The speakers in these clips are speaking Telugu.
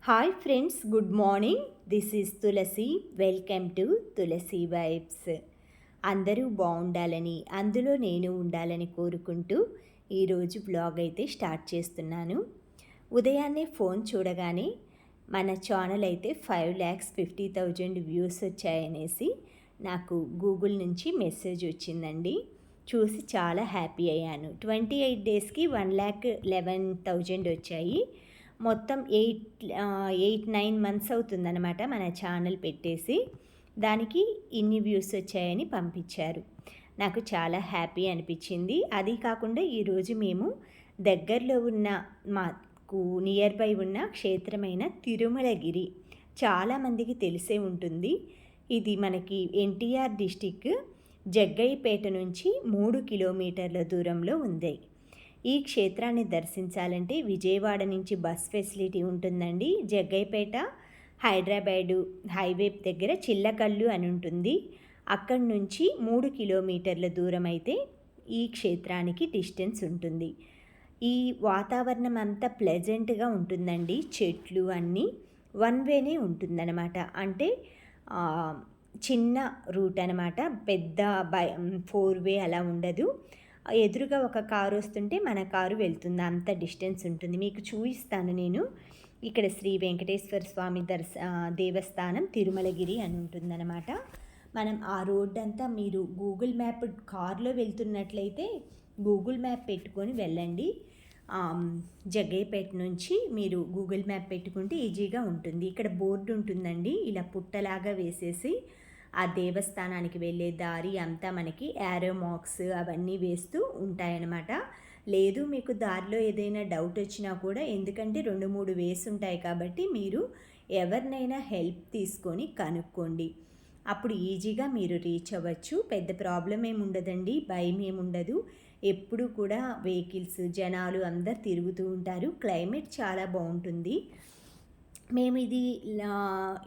Hi friends, good morning. This is Tulasi. Welcome to Tulasi vibes. అందరూ బాగుండాలని, అందులో నేను ఉండాలని కోరుకుంటూ ఈరోజు బ్లాగ్ అయితే స్టార్ట్ చేస్తున్నాను. ఉదయాన్నే ఫోన్ చూడగానే మన ఛానల్ అయితే 5,50,000 వ్యూస్ వచ్చాయనేసి నాకు గూగుల్ నుంచి మెసేజ్ వచ్చిందండి. చూసి చాలా హ్యాపీ అయ్యాను. 28 డేస్కి 1,11,000 వచ్చాయి. మొత్తం 8-9 మంత్స్ అవుతుందన్నమాట మన ఛానల్ పెట్టేసి. దానికి ఇన్ని వ్యూస్ వచ్చాయని పంపించారు. నాకు చాలా హ్యాపీ అనిపించింది. అది కాకుండా ఈరోజు మేము దగ్గరలో ఉన్న మాకు నియర్ బై ఉన్న క్షేత్రమైన తిరుమలగిరి చాలామందికి తెలిసే ఉంటుంది. ఇది మనకి ఎన్టీఆర్ డిస్టిక్ జగ్గయ్యపేట నుంచి 3 కిలోమీటర్ల దూరంలో ఉంది. ఈ క్షేత్రాన్ని దర్శించాలంటే విజయవాడ నుంచి బస్ ఫెసిలిటీ ఉంటుందండి. జగ్గయ్యపేట హైదరాబాదు హైవే దగ్గర చిల్లకల్లు అని ఉంటుంది. అక్కడి నుంచి 3 కిలోమీటర్ల దూరం అయితే ఈ క్షేత్రానికి డిస్టెన్స్ ఉంటుంది. ఈ వాతావరణం అంతా ప్లెజెంట్గా ఉంటుందండి. చెట్లు అన్నీ వన్ వేనే ఉంటుందన్నమాట. అంటే చిన్న రూట్ అనమాట. పెద్ద 4 వే అలా ఉండదు. ఎదురుగా ఒక కారు వస్తుంటే మన కారు వెళ్తుంది, అంత డిస్టెన్స్ ఉంటుంది. మీకు చూపిస్తాను నేను. ఇక్కడ శ్రీ వెంకటేశ్వర స్వామి దేవస్థానం తిరుమలగిరి అని ఉంటుందన్నమాట. మనం ఆ రోడ్ అంతా మీరు గూగుల్ మ్యాప్ కారులో వెళ్తున్నట్లయితే గూగుల్ మ్యాప్ పెట్టుకొని వెళ్ళండి. జగ్గయ్యపేట నుంచి మీరు గూగుల్ మ్యాప్ పెట్టుకుంటే ఈజీగా ఉంటుంది. ఇక్కడ బోర్డు ఉంటుందండి, ఇలా పుట్టలాగా వేసేసి ఆ దేవస్థానానికి వెళ్ళే దారి అంతా మనకి యారో మార్క్స్ అవన్నీ వేస్తూ ఉంటాయన్నమాట. లేదు మీకు దారిలో ఏదైనా డౌట్ వచ్చినా కూడా, ఎందుకంటే 2-3 వేస్ ఉంటాయి కాబట్టి మీరు ఎవరినైనా హెల్ప్ తీసుకొని కనుక్కోండి. అప్పుడు ఈజీగా మీరు రీచ్ అవ్వచ్చు. పెద్ద ప్రాబ్లం ఏముండదండి, భయం ఏముండదు. ఎప్పుడు కూడా వెహికల్స్ జనాలు అందరు తిరుగుతూ ఉంటారు. క్లైమేట్ చాలా బాగుంటుంది. మేము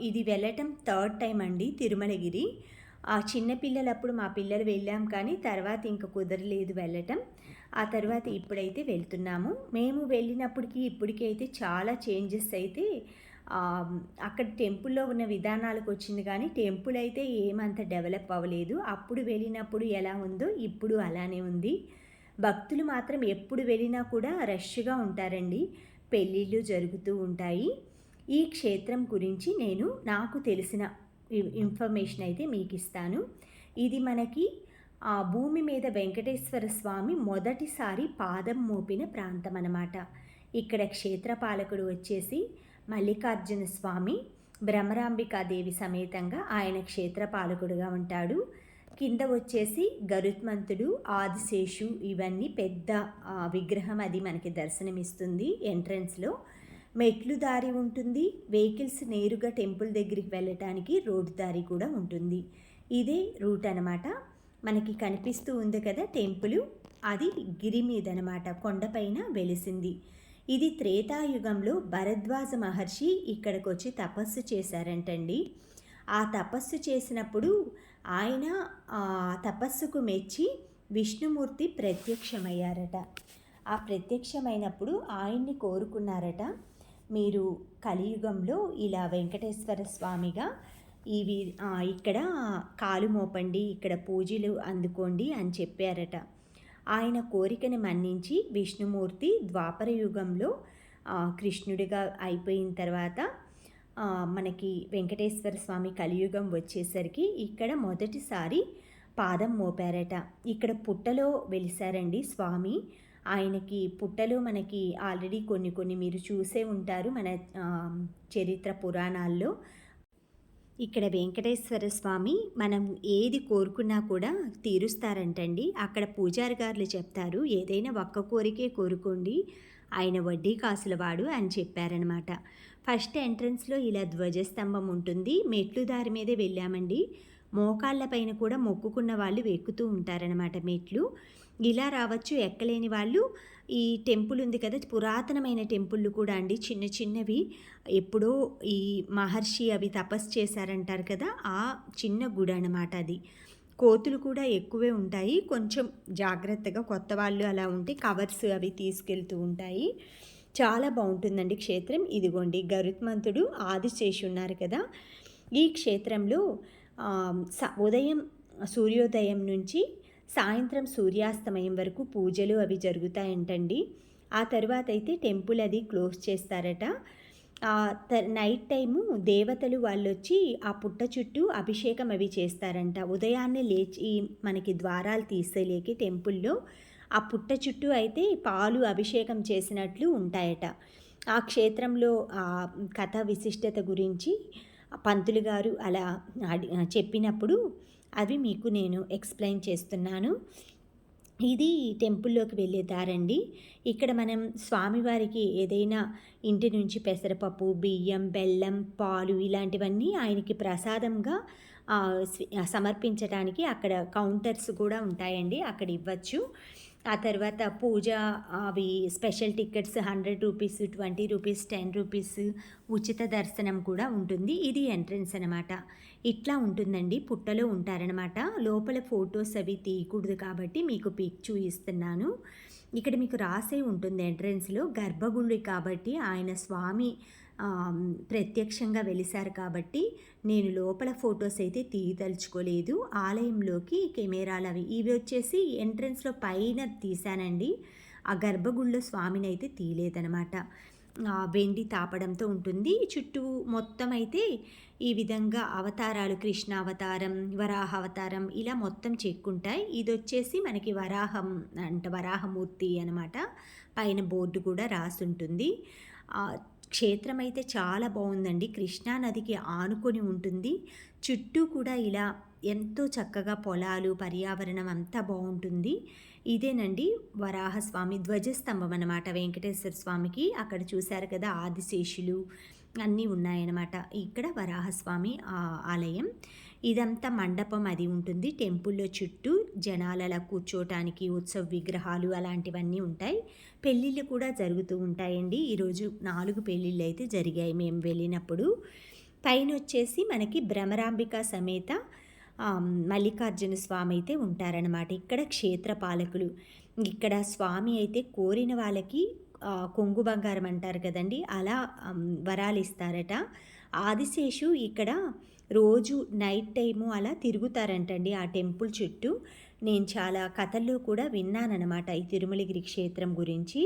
ఇది వెళ్ళటం 3rd టైం అండి తిరుమలగిరి. ఆ చిన్నపిల్లలప్పుడు మా పిల్లలు వెళ్ళాం, కానీ తర్వాత ఇంకా కుదరలేదు వెళ్ళటం. ఆ తర్వాత ఇప్పుడైతే వెళ్తున్నాము. మేము వెళ్ళినప్పటికీ ఇప్పటికీ అయితే చాలా చేంజెస్ అయితే అక్కడ టెంపుల్లో ఉన్న విధానాలకు వచ్చింది, కానీ టెంపుల్ అయితే ఏమంత డెవలప్ అవ్వలేదు. అప్పుడు వెళ్ళినప్పుడు ఎలా ఉందో ఇప్పుడు అలానే ఉంది. భక్తులు మాత్రం ఎప్పుడు వెళ్ళినా కూడా రష్గా ఉంటారండి. పెళ్ళిళ్ళు జరుగుతూ ఉంటాయి. ఈ క్షేత్రం గురించి నేను నాకు తెలిసిన ఇన్ఫర్మేషన్ అయితే మీకు ఇస్తాను. ఇది మనకి భూమి మీద వెంకటేశ్వర స్వామి మొదటిసారి పాదం మోపిన ప్రాంతం అన్నమాట. ఇక్కడ క్షేత్రపాలకుడు వచ్చేసి మల్లికార్జున స్వామి, భ్రమరాంబికాదేవి సమేతంగా ఆయన క్షేత్రపాలకుడుగా ఉంటాడు. కింద వచ్చేసి గరుత్మంతుడు, ఆదిశేషు ఇవన్నీ పెద్ద విగ్రహం అది మనకి దర్శనమిస్తుంది. ఎంట్రన్స్లో మెట్లు దారి ఉంటుంది. వెహికల్స్ నేరుగా టెంపుల్ దగ్గరికి వెళ్ళటానికి రోడ్డు దారి కూడా ఉంటుంది. ఇదే రూట్ అనమాట. మనకి కనిపిస్తూ ఉంది కదా టెంపుల్, అది గిరి మీద అనమాట, కొండపైన వెలిసింది. ఇది త్రేతాయుగంలో భరద్వాజ మహర్షి ఇక్కడికి వచ్చి తపస్సు చేశారంటండి. ఆ తపస్సు చేసినప్పుడు ఆయన తపస్సుకు మెచ్చి విష్ణుమూర్తి ప్రత్యక్షమయ్యారట. ఆ ప్రత్యక్షమైనప్పుడు ఆయన్ని కోరుకున్నారట, మీరు కలియుగంలో ఇలా వెంకటేశ్వర స్వామిగా ఇక్కడ కాలు మోపండి, ఇక్కడ పూజలు అందుకోండి అని చెప్పారట. ఆయన కోరికను మన్నించి విష్ణుమూర్తి ద్వాపర యుగంలో కృష్ణుడిగా అయిపోయిన తర్వాత మనకి వెంకటేశ్వర స్వామి కలియుగం వచ్చేసరికి ఇక్కడ మొదటిసారి పాదం మోపారట. ఇక్కడ పుట్టలో వెలిసారండి స్వామి. ఆయనకి పుట్టలో మనకి ఆల్రెడీ కొన్ని మీరు చూసే ఉంటారు మన చరిత్ర పురాణాల్లో. ఇక్కడ వెంకటేశ్వర స్వామి మనం ఏది కోరుకున్నా కూడా తీరుస్తారంటండి. అక్కడ పూజారి గారులు చెప్తారు, ఏదైనా ఒక్క కోరికే కోరుకోండి, ఆయన వడ్డీ కాసుల వాడు అని చెప్పారనమాట. ఫస్ట్ ఎంట్రన్స్లో ఇలా ధ్వజస్తంభం ఉంటుంది. మెట్లు దారి మీదే వెళ్ళామండి. మోకాళ్ళ పైన కూడా మొక్కుకున్న వాళ్ళు ఎక్కుతూ ఉంటారనమాట మెట్లు. ఇలా రావచ్చు. ఎక్కలేని వాళ్ళు ఈ టెంపుల్ ఉంది కదా, పురాతనమైన టెంపుళ్ళు కూడా అండి, చిన్న చిన్నవి, ఎప్పుడో ఈ మహర్షి అవి తపస్సు చేశారంటారు కదా, ఆ చిన్న గుడి అనమాట అది. కోతులు కూడా ఎక్కువే ఉంటాయి. కొంచెం జాగ్రత్తగా కొత్త వాళ్ళు అలా ఉంటే కవర్స్ అవి తీసుకెళ్తూ ఉంటాయి. చాలా బాగుంటుందండి క్షేత్రం. ఇదిగోండి గరుత్మంతుడు ఆదిశేషు ఉన్నారు కదా. ఈ క్షేత్రంలో ఉదయం సూర్యోదయం నుంచి సాయంత్రం సూర్యాస్తమయం వరకు పూజలు అవి జరుగుతాయంటండి. ఆ తర్వాత అయితే టెంపుల్ అది క్లోజ్ చేస్తారట. నైట్ టైము దేవతలు వాళ్ళొచ్చి ఆ పుట్ట చుట్టూ అభిషేకం అవి చేస్తారంట. ఉదయాన్నే లేచి మనకి ద్వారాలు తీసేలేకి టెంపుల్లో ఆ పుట్ట చుట్టూ అయితే పాలు అభిషేకం చేసినట్లు ఉంటాయట. ఆ క్షేత్రంలో కథ విశిష్టత గురించి పంతులు గారు అలా చెప్పినప్పుడు అవి మీకు నేను ఎక్స్ప్లెయిన్ చేస్తున్నాను. ఇది టెంపుల్లోకి వెళ్ళే దారండి. ఇక్కడ మనం స్వామివారికి ఏదైనా ఇంటి నుంచి పెసరపప్పు, బియ్యం, బెల్లం, పాలు ఇలాంటివన్నీ ఆయనకి ప్రసాదంగా సమర్పించడానికి అక్కడ కౌంటర్స్ కూడా ఉంటాయండి. అక్కడ ఇవ్వచ్చు. ఆ తర్వాత పూజ అవి special tickets 100 rupees, 20 rupees, 10 rupees ఉచిత దర్శనం కూడా ఉంటుంది. ఇది ఎంట్రన్స్ అనమాట. ఇట్లా ఉంటుందండి. పుట్టలో ఉంటారనమాట. లోపల ఫొటోస్ అవి తీయకూడదు కాబట్టి మీకు పిక్ చూపిస్తున్నాను. ఇక్కడ మీకు రాసే ఉంటుంది ఎంట్రన్స్లో గర్భగుడి కాబట్టి ఆయన స్వామి ప్రత్యక్షంగా వెలిశారు కాబట్టి నేను లోపల ఫొటోస్ అయితే తీయదలుచుకోలేదు. ఆలయంలోకి కెమెరాలు అవి ఇవి వచ్చేసి ఎంట్రన్స్లో పైన తీశానండి. ఆ గర్భగుడిలో స్వామిని అయితే తీయలేదనమాట. వెండి తాపడంతో ఉంటుంది. చుట్టూ మొత్తం అయితే ఈ విధంగా అవతారాలు కృష్ణ అవతారం, వరాహ అవతారం ఇలా మొత్తం చెక్కుంటాయి. ఇది వచ్చేసి మనకి వరాహమూర్తి అనమాట. పైన బోర్డు కూడా రాసుంటుంది. క్షేత్రం అయితే చాలా బాగుందండి. కృష్ణానదికి ఆనుకొని ఉంటుంది. చుట్టూ కూడా ఇలా ఎంతో చక్కగా పొలాలు, పర్యావరణం అంతా బాగుంటుంది. ఇదేనండి వరాహస్వామి ధ్వజస్తంభం అన్నమాట. వెంకటేశ్వర స్వామికి అక్కడ చూశారు కదా ఆదిశేషులు అన్నీ ఉన్నాయన్నమాట. ఇక్కడ వరాహస్వామి ఆలయం. ఇదంతా మండపం అది ఉంటుంది. టెంపుల్లో చుట్టూ జనాలలా కూర్చోటానికి ఉత్సవ విగ్రహాలు అలాంటివన్నీ ఉంటాయి. పెళ్ళిళ్ళు కూడా జరుగుతూ ఉంటాయండి. ఈరోజు 4 పెళ్ళిళ్ళు అయితే జరిగాయి మేము వెళ్ళినప్పుడు. పైన వచ్చేసి మనకి భ్రమరాంబిక సమేత మల్లికార్జున స్వామి అయితే ఉంటారనమాట. ఇక్కడ క్షేత్రపాలకులు. ఇక్కడ స్వామి అయితే కోరిన వాళ్ళకి కొంగు బంగారం అంటారు కదండి, అలా వరాలు ఇస్తారట. ఆదిశేషు ఇక్కడ రోజు నైట్ టైము అలా తిరుగుతారంటండి ఆ టెంపుల్ చుట్టూ. నేను చాలా కథల్లో కూడా విన్నానన్నమాట ఈ తిరుమలగిరి క్షేత్రం గురించి.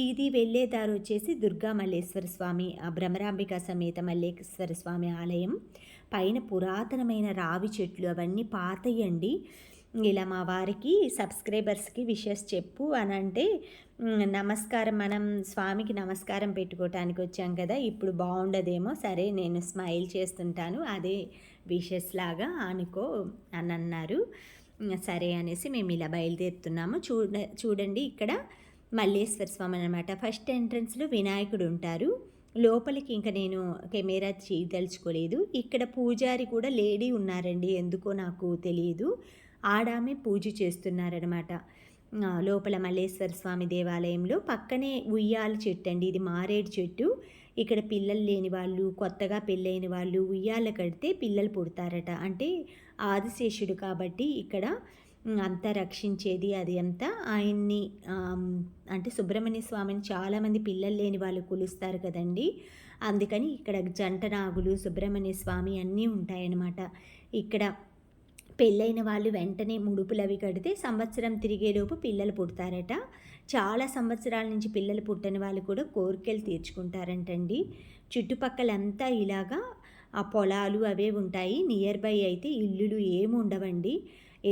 ఇది వెళ్ళే దారి వచ్చేసి దుర్గా మల్లేశ్వర స్వామి, భ్రమరాంబిక సమేత మల్లేశ్వర స్వామి ఆలయం. పైన పురాతనమైన రావి చెట్లు అవన్నీ పాతయండి. ఇలా మా వారికి సబ్స్క్రైబర్స్కి విషెస్ చెప్పు అని అంటే నమస్కారం, మనం స్వామికి నమస్కారం పెట్టుకోవటానికి వచ్చాం కదా, ఇప్పుడు బాగుండదేమో, సరే నేను స్మైల్ చేస్తుంటాను, అదే విషెస్ లాగా అనుకో అని అన్నారు. సరే అనేసి మేము ఇలా బయలుదేరుతున్నాము. చూడండి ఇక్కడ మల్లేశ్వర స్వామి అనమాట. ఫస్ట్ ఎంట్రన్స్లో వినాయకుడు ఉంటారు. లోపలికి ఇంకా నేను కెమెరా చేయదలుచుకోలేదు. ఇక్కడ పూజారి కూడా లేడీ ఉన్నారండి, ఎందుకో నాకు తెలియదు. ఆడామె పూజ చేస్తున్నారనమాట. లోపల మల్లేశ్వర స్వామి దేవాలయంలో పక్కనే ఉయ్యాల చెట్టు అండి. ఇది మారేడు చెట్టు. ఇక్కడ పిల్లలు లేని వాళ్ళు, కొత్తగా పెళ్ళైన వాళ్ళు ఉయ్యాల కడితే పిల్లలు పుడతారట. అంటే ఆదిశేషుడు కాబట్టి ఇక్కడ అంతా రక్షించేది అది అంతా ఆయన్ని. అంటే సుబ్రహ్మణ్య స్వామిని చాలామంది పిల్లలు లేని వాళ్ళు కొలుస్తారు కదండి, అందుకని ఇక్కడ జంట నాగులు, సుబ్రహ్మణ్య స్వామి అన్నీ ఉంటాయన్నమాట. ఇక్కడ పెళ్ళైన వాళ్ళు వెంటనే ముడుపులు అవి కడితే సంవత్సరం తిరిగేలోపు పిల్లలు పుడతారట. చాలా సంవత్సరాల నుంచి పిల్లలు పుట్టని వాళ్ళు కూడా కోరికలు తీర్చుకుంటారంటండి. చుట్టుపక్కలంతా ఇలాగా ఆ పొలాలు అవే ఉంటాయి. నియర్ బై అయితే ఇల్లులు ఏమి ఉండవండి.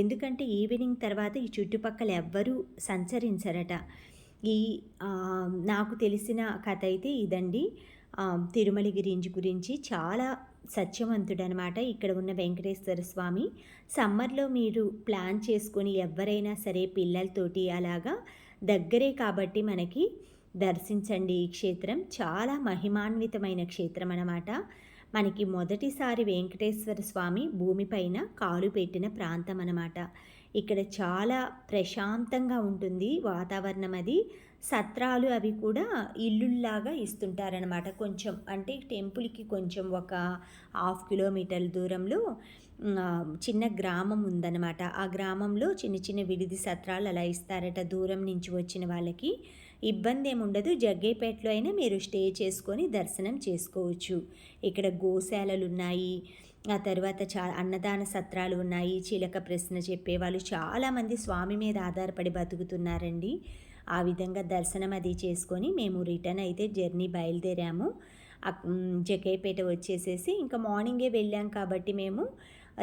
ఎందుకంటే ఈవినింగ్ తర్వాత ఈ చుట్టుపక్కల ఎవ్వరూ సంచరించరట. ఈ నాకు తెలిసిన కథ అయితే ఇదండి. తిరుమలగిరి గురించి చాలా సత్యవంతుడనమాట ఇక్కడ ఉన్న వెంకటేశ్వర స్వామి. సమ్మర్లో మీరు ప్లాన్ చేసుకొని ఎవరైనా సరే పిల్లలతోటి అలాగా దగ్గరే కాబట్టి మనకి దర్శించండి. ఈ క్షేత్రం చాలా మహిమాన్వితమైన క్షేత్రం అన్నమాట. మనకి మొదటిసారి వెంకటేశ్వర స్వామి భూమిపైన కాలు పెట్టిన ప్రాంతం అన్నమాట. ఇక్కడ చాలా ప్రశాంతంగా ఉంటుంది వాతావరణం. అది సత్రాలు అవి కూడా ఇల్లుల్లాగా ఇస్తుంటారనమాట. కొంచెం అంటే టెంపుల్కి కొంచెం ఒక 1/2 కిలోమీటర్ల దూరంలో చిన్న గ్రామం ఉందన్నమాట. ఆ గ్రామంలో చిన్న చిన్న విడిది సత్రాలు అలా ఇస్తారట దూరం నుంచి వచ్చిన వాళ్ళకి. ఇబ్బంది ఏముండదు. జగ్గయ్యపేటలో అయినా మీరు స్టే చేసుకొని దర్శనం చేసుకోవచ్చు. ఇక్కడ గోశాలలు ఉన్నాయి, ఆ తర్వాత అన్నదాన సత్రాలు ఉన్నాయి. చిలక ప్రశ్న చెప్పేవాళ్ళు చాలామంది స్వామి మీద ఆధారపడి బతుకుతున్నారండి. ఆ విధంగా దర్శనం అది చేసుకొని మేము రిటర్న్ అయితే జర్నీ బయలుదేరాము. జగ్గయ్యపేట వచ్చేసేసి ఇంకా మార్నింగే వెళ్ళాం కాబట్టి మేము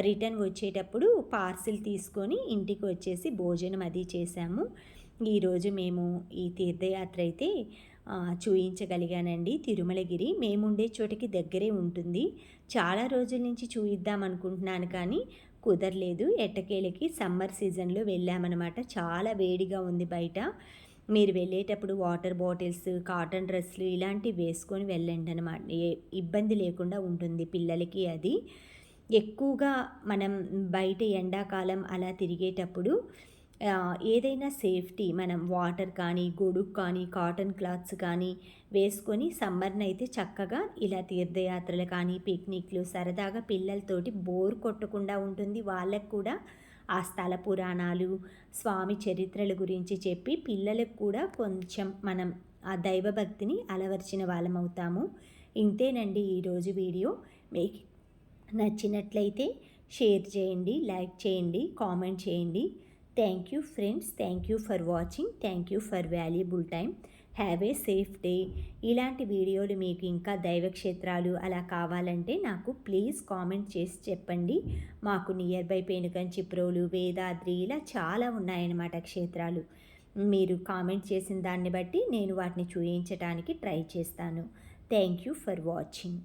రిటర్న్ వచ్చేటప్పుడు పార్సిల్ తీసుకొని ఇంటికి వచ్చేసి భోజనం అది చేశాము. ఈరోజు మేము ఈ తీర్థయాత్ర అయితే చూయించగలిగానండి. తిరుమలగిరి మేముండే చోటికి దగ్గరే ఉంటుంది. చాలా రోజుల నుంచి చూయిద్దాం అనుకుంటున్నాను కానీ కుదరలేదు. ఎట్టకేలకి సమ్మర్ సీజన్లో వెళ్ళామన్నమాట. చాలా వేడిగా ఉంది బయట. మీరు వెళ్ళేటప్పుడు వాటర్ బాటిల్స్, కాటన్ డ్రెస్సులు ఇలాంటివి వేసుకొని వెళ్ళండి అనమాట. ఇబ్బంది లేకుండా ఉంటుంది పిల్లలకి. అది ఎక్కువగా మనం బయట ఎండాకాలం అలా తిరిగేటప్పుడు ఏదైనా సేఫ్టీ మనం వాటర్ కానీ, గొడుగు కానీ, కాటన్ క్లాత్స్ కానీ వేసుకొని సమ్మర్ని అయితే చక్కగా ఇలా తీర్థయాత్రలు కానీ, పిక్నిక్లు సరదాగా పిల్లలతోటి బోర్ కొట్టకుండా ఉంటుంది. వాళ్ళకు కూడా ఆ స్థల పురాణాలు, స్వామి చరిత్రల గురించి చెప్పి పిల్లలకు కూడా కొంచెం మనం ఆ దైవభక్తిని అలవర్చిన వాళ్ళమవుతాము. ఇంతేనండి ఈరోజు వీడియో. మీకు నచ్చినట్లయితే షేర్ చేయండి, లైక్ చేయండి, కామెంట్ చేయండి. Thank you friends. Thank you for watching. Thank you for valuable time. Have a safe day. ఇలాంటి వీడియోలు మీకు ఇంకా దైవక్షేత్రాలు అలా కావాలంటే నాకు ప్లీజ్ కామెంట్ చేసి చెప్పండి. మాకు నియర్ బై పెనుకంచిప్రోలు, వేదాద్రి ఇలా చాలా ఉన్నాయన్నమాట క్షేత్రాలు. మీరు కామెంట్ చేసిన దాన్ని బట్టి నేను వాటిని చూపించడానికి ట్రై చేస్తాను. Thank you for watching.